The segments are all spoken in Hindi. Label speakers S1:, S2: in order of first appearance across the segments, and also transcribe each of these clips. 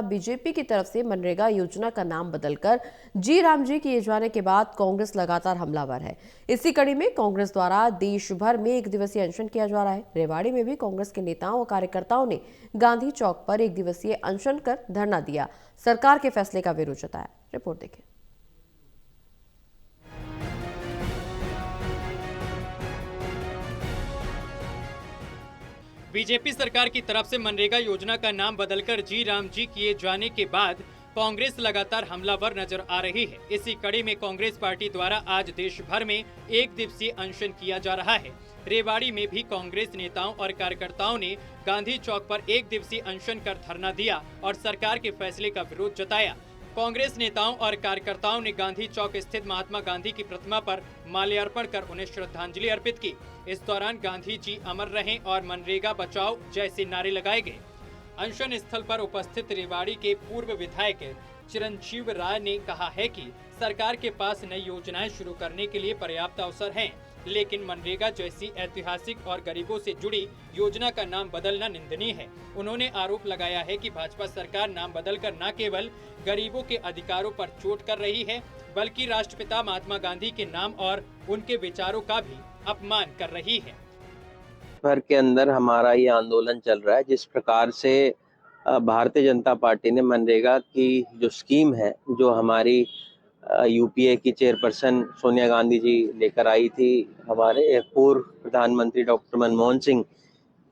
S1: बीजेपी की तरफ से मनरेगा योजना का नाम बदलकर जी राम जी किए जाने के बाद कांग्रेस लगातार हमलावर है। इसी कड़ी में कांग्रेस द्वारा देश भर में एक दिवसीय अनशन किया जा रहा है। रेवाड़ी में भी कांग्रेस के नेताओं और कार्यकर्ताओं ने गांधी चौक पर एक दिवसीय अनशन कर धरना दिया, सरकार के फैसले का विरोध जताया। रिपोर्ट देखें।
S2: बीजेपी सरकार की तरफ से मनरेगा योजना का नाम बदलकर जी राम जी किए जाने के बाद कांग्रेस लगातार हमलावर नजर आ रही है। इसी कड़ी में कांग्रेस पार्टी द्वारा आज देश भर में एक दिवसीय अनशन किया जा रहा है। रेवाड़ी में भी कांग्रेस नेताओं और कार्यकर्ताओं ने गांधी चौक पर एक दिवसीय अनशन कर धरना दिया और सरकार के फैसले का विरोध जताया। कांग्रेस नेताओं और कार्यकर्ताओं ने गांधी चौक स्थित महात्मा गांधी की प्रतिमा पर माल्यार्पण कर उन्हें श्रद्धांजलि अर्पित की। इस दौरान गांधी जी अमर रहें और मनरेगा बचाओ जैसे नारे लगाए गए। अनशन स्थल पर उपस्थित रेवाड़ी के पूर्व विधायक चिरंजीव राय ने कहा है कि सरकार के पास नई योजनाएं शुरू करने के लिए पर्याप्त अवसर हैं, लेकिन मनरेगा जैसी ऐतिहासिक और गरीबों से जुड़ी योजना का नाम बदलना निंदनीय है। उन्होंने आरोप लगाया है कि भाजपा सरकार नाम बदलकर न केवल गरीबों के अधिकारों पर चोट कर रही है, बल्कि राष्ट्रपिता महात्मा गांधी के नाम और उनके विचारों का भी अपमान कर रही है।
S3: भर के अंदर हमारा ये आंदोलन चल रहा है। जिस प्रकार से भारतीय जनता पार्टी ने मनरेगा की जो स्कीम है, जो हमारी यूपीए की चेयरपर्सन सोनिया गांधी जी लेकर आई थी, हमारे पूर्व प्रधानमंत्री डॉक्टर मनमोहन सिंह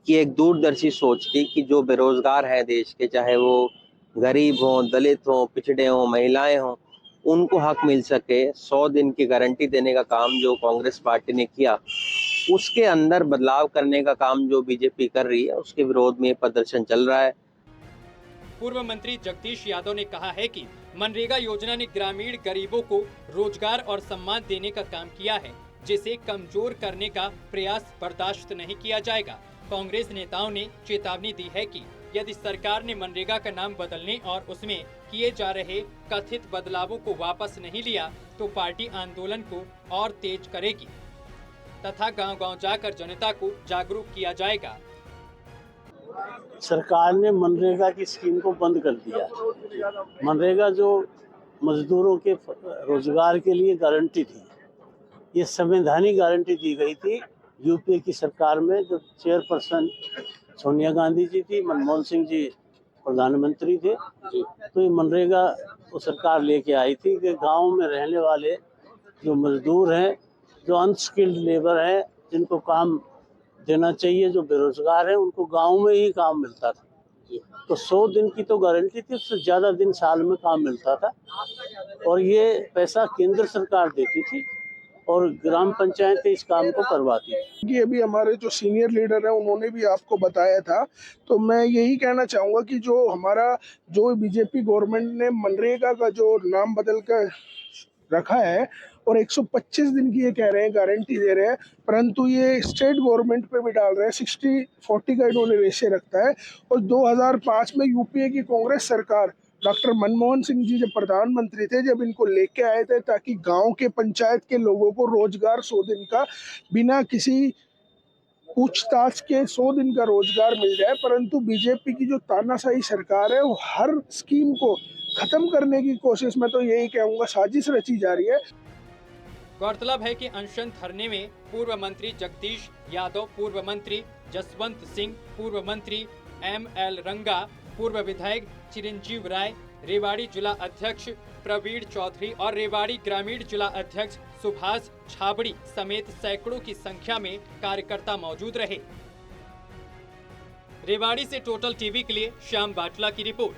S3: की एक दूरदर्शी सोच थी कि जो बेरोजगार हैं देश के, चाहे वो गरीब हों, दलित हों, पिछड़े हों, महिलाएं हों, उनको हक मिल सके। 100 दिन की गारंटी देने का काम जो कांग्रेस पार्टी ने किया, उसके अंदर बदलाव करने का काम जो बीजेपी कर रही है, उसके विरोध में प्रदर्शन चल रहा है।
S2: पूर्व मंत्री जगदीश यादव ने कहा है कि मनरेगा योजना ने ग्रामीण गरीबों को रोजगार और सम्मान देने का काम किया है, जिसे कमजोर करने का प्रयास बर्दाश्त नहीं किया जाएगा। कांग्रेस नेताओं ने चेतावनी दी है कि यदि सरकार ने मनरेगा का नाम बदलने और उसमें किए जा रहे कथित बदलावों को वापस नहीं लिया तो पार्टी आंदोलन को और तेज करेगी तथा गांव-गांव जाकर जनता को जागरूक किया जाएगा।
S4: सरकार ने मनरेगा की स्कीम को बंद कर दिया। मनरेगा जो मजदूरों के रोजगार के लिए गारंटी थी, ये संवैधानिक गारंटी दी गई थी यूपीए की सरकार में, जो चेयरपर्सन सोनिया गांधी जी थी, मनमोहन सिंह जी प्रधानमंत्री थे। तो ये मनरेगा वो सरकार लेके आई थी कि गांव में रहने वाले जो मजदूर हैं, जो अनस्किल्ड लेबर है, जिनको काम देना चाहिए, जो बेरोजगार है, उनको गांव में ही काम मिलता था। तो 100 दिन की तो गारंटी थी, उससे ज़्यादा दिन साल में काम मिलता था और ये पैसा केंद्र सरकार देती थी और ग्राम पंचायतें इस काम को करवाती थी।
S5: ये अभी हमारे जो सीनियर लीडर हैं उन्होंने भी आपको बताया था, तो मैं यही कहना चाहूँगा कि जो बीजेपी गवर्नमेंट ने मनरेगा का जो नाम बदल कर रखा है और 125 दिन की ये कह रहे हैं गारंटी दे रहे हैं, परंतु ये स्टेट गवर्नमेंट पे भी डाल रहे हैं। 60-40 का इन्होंने रेशे रखता है। और 2005 में यूपीए की कांग्रेस सरकार, डॉक्टर मनमोहन सिंह जी जब प्रधानमंत्री थे, जब इनको लेके आए थे ताकि गांव के पंचायत के लोगों को रोजगार 100 दिन का बिना किसी पूछताछ के 100 दिन का रोजगार मिल जाए, परंतु बीजेपी की जो तानाशाही सरकार है वो हर स्कीम को खत्म करने की कोशिश में, तो यही कहूँगा, साजिश रची जा रही है।
S2: गौरतलब है कि अनशन धरने में पूर्व मंत्री जगदीश यादव, पूर्व मंत्री जसवंत सिंह, पूर्व मंत्री ML रंगा, पूर्व विधायक चिरंजीव राय, रेवाड़ी जिला अध्यक्ष प्रवीण चौधरी और रेवाड़ी ग्रामीण जिला अध्यक्ष सुभाष छाबड़ी समेत सैकड़ों की संख्या में कार्यकर्ता मौजूद रहे। रेवाड़ी से टोटल टीवी के लिए श्याम बाटला की रिपोर्ट।